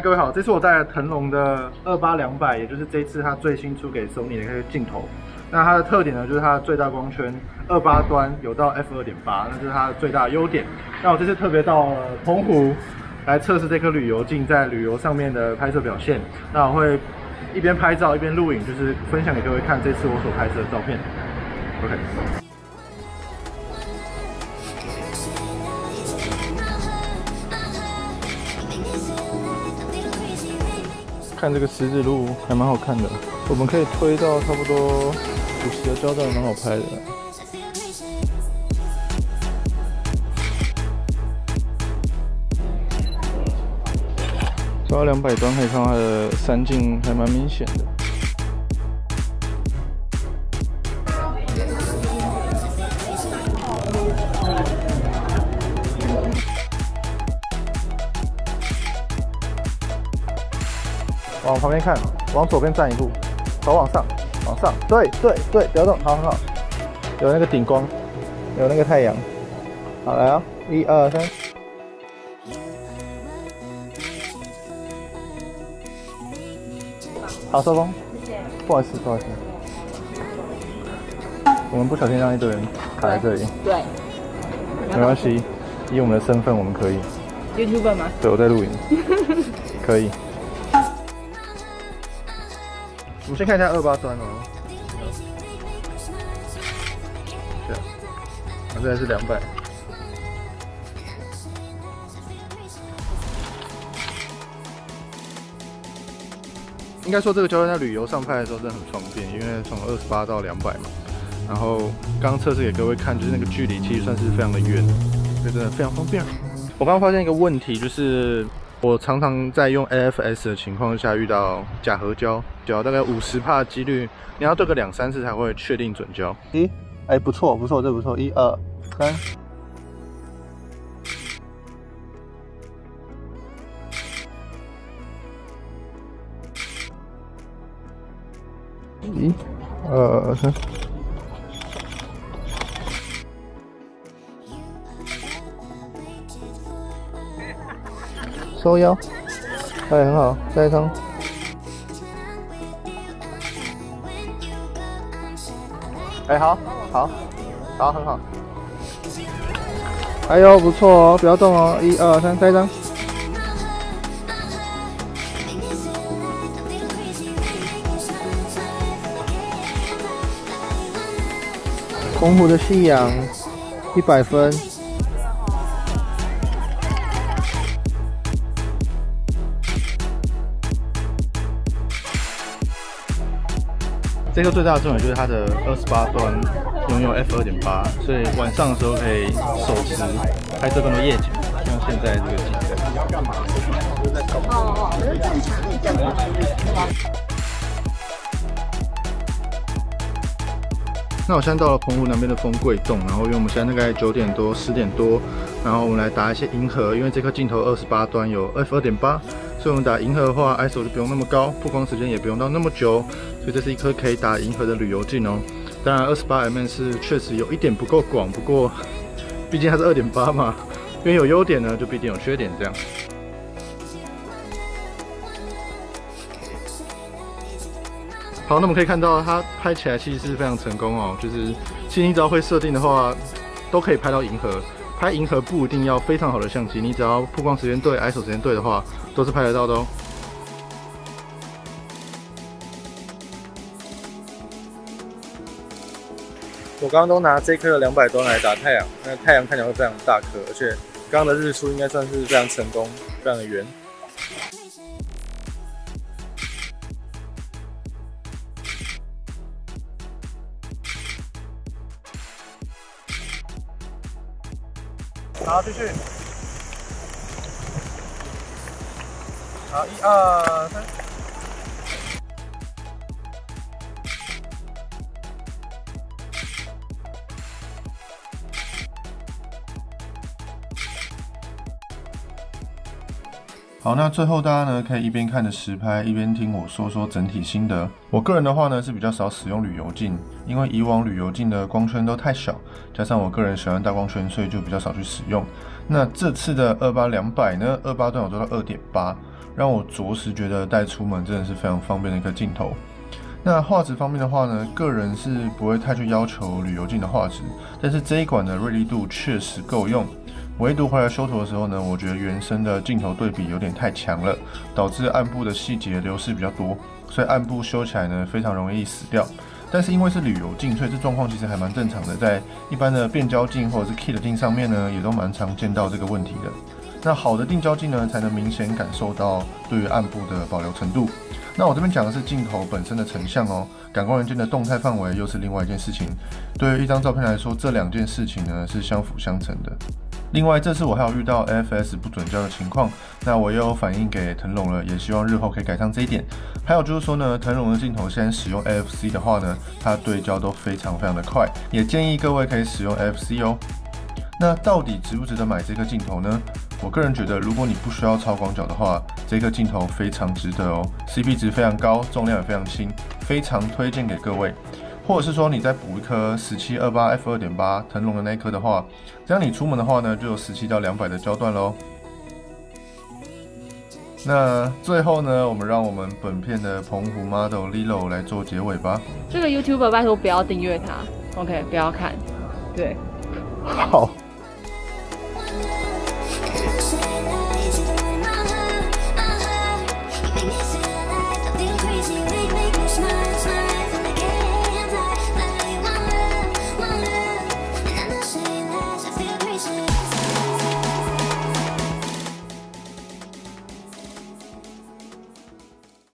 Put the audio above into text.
各位好，这次我带了腾龙的28-200，也就是这次它最新出给 Sony 的一个镜头。那它的特点呢，就是它的最大光圈28端有到 f2.8，那就是它的最大的优点。那我这次特别到了澎湖来测试这颗旅游镜在旅游上面的拍摄表现。那我会一边拍照一边录影，就是分享给各位看这次我所拍摄的照片。OK。 看这个十字路还蛮好看的，我们可以推到差不多50的焦段，蛮好拍的。抓到200端可以看到它的3镜还蛮明显的。往旁边看，往左边站一步，头往上，往上，对，不要动，好，很好。有那个顶光，有那个太阳。好，来啊，1、2、3。好，收工。谢谢。不好意思。我们不小心让一堆人卡在这里。对。没关系，以我们的身份，我们可以。YouTuber 吗？对，我在录影。可以。 我们先看一下28端哦，这样，这还是200。应该说这个焦段在旅游上拍的时候真的很方便，因为从28到200嘛。然后刚测试给各位看，就是那个距离其实算是非常的远，所以真的非常方便。我刚刚发现一个问题，就是我常常在用 AFS 的情况下遇到假合焦。 大概50%的几率，你要对个2、3次才会确定准焦。哎，不错，这不错。1、2、3。1、2、3。收腰，哎，很好，下一张。 哎，好，很好。哎呦，不错哦，不要动哦。1、2、3，下一张。澎湖的夕阳，100分。这个最大的重点就是它的28端拥有 f2.8， 所以晚上的时候可以手持拍摄更多夜景，像现在这个景色。那我现在到了澎湖南边的丰贵洞，然后因为我们现在大概9点多、10点多，然后我们来打一些银河，因为这颗镜头28端有 f2.8， 所以我们打银河的话 ，ISO 就不用那么高，曝光时间也不用到那么久，所以这是一颗可以打银河的旅游镜哦。当然28mm 是确实有一点不够广，不过毕竟它是2.8嘛，因为有优点呢，就必定有缺点这样。 好，那我们可以看到它拍起来其实是非常成功哦。就是其实你只要会设定的话，都可以拍到银河。拍银河不一定要非常好的相机，你只要曝光时间对、ISO 时间对的话，都是拍得到的哦。我刚刚都拿这颗的200端来打太阳，那太阳看起来会非常大颗，而且刚刚的日出应该算是非常成功，非常的圆。 好，继续。好，1、2、3。好，那最后大家呢可以一边看着实拍，一边听我说说整体心得。我个人的话呢是比较少使用旅游镜，因为以往旅游镜的光圈都太小，加上我个人喜欢大光圈，所以就比较少去使用。那这次的28-200呢，28端有做到2.8，让我着实觉得带出门真的是非常方便的一个镜头。那画质方面的话呢，个人是不会太去要求旅游镜的画质，但是这一款的锐利度确实够用。唯独回来修图的时候呢，我觉得原生的镜头对比有点太强了，导致暗部的细节流失比较多，所以暗部修起来呢非常容易死掉。但是因为是旅游镜，所以这状况其实还蛮正常的，在一般的变焦镜或者是 kit 镜上面呢，也都蛮常见到这个问题的。那好的定焦镜呢，才能明显感受到对于暗部的保留程度。那我这边讲的是镜头本身的成像哦，感光元件的动态范围又是另外一件事情。对于一张照片来说，这两件事情呢是相辅相成的。另外，这次我还有遇到 AFS 不准焦的情况，那我也有反映给腾龙了，也希望日后可以改善这一点。还有就是说呢，腾龙的镜头现在使用 AFC 的话呢，它对焦都非常的快，也建议各位可以使用 AFC 哦。那到底值不值得买这个镜头呢？我个人觉得，如果你不需要超广角的话，这个镜头非常值得哦 ，CP 值非常高，重量也非常轻，非常推荐给各位。或者是说你再补一颗17-28 f2.8 腾龙的那一颗的话，这样你出门的话呢，就有17到200的焦段咯。那最后呢，我们让我们本片的澎湖 model Lilo 来做结尾吧。这个 YouTuber 拜托不要订阅他 ，OK， 不要看，对。好。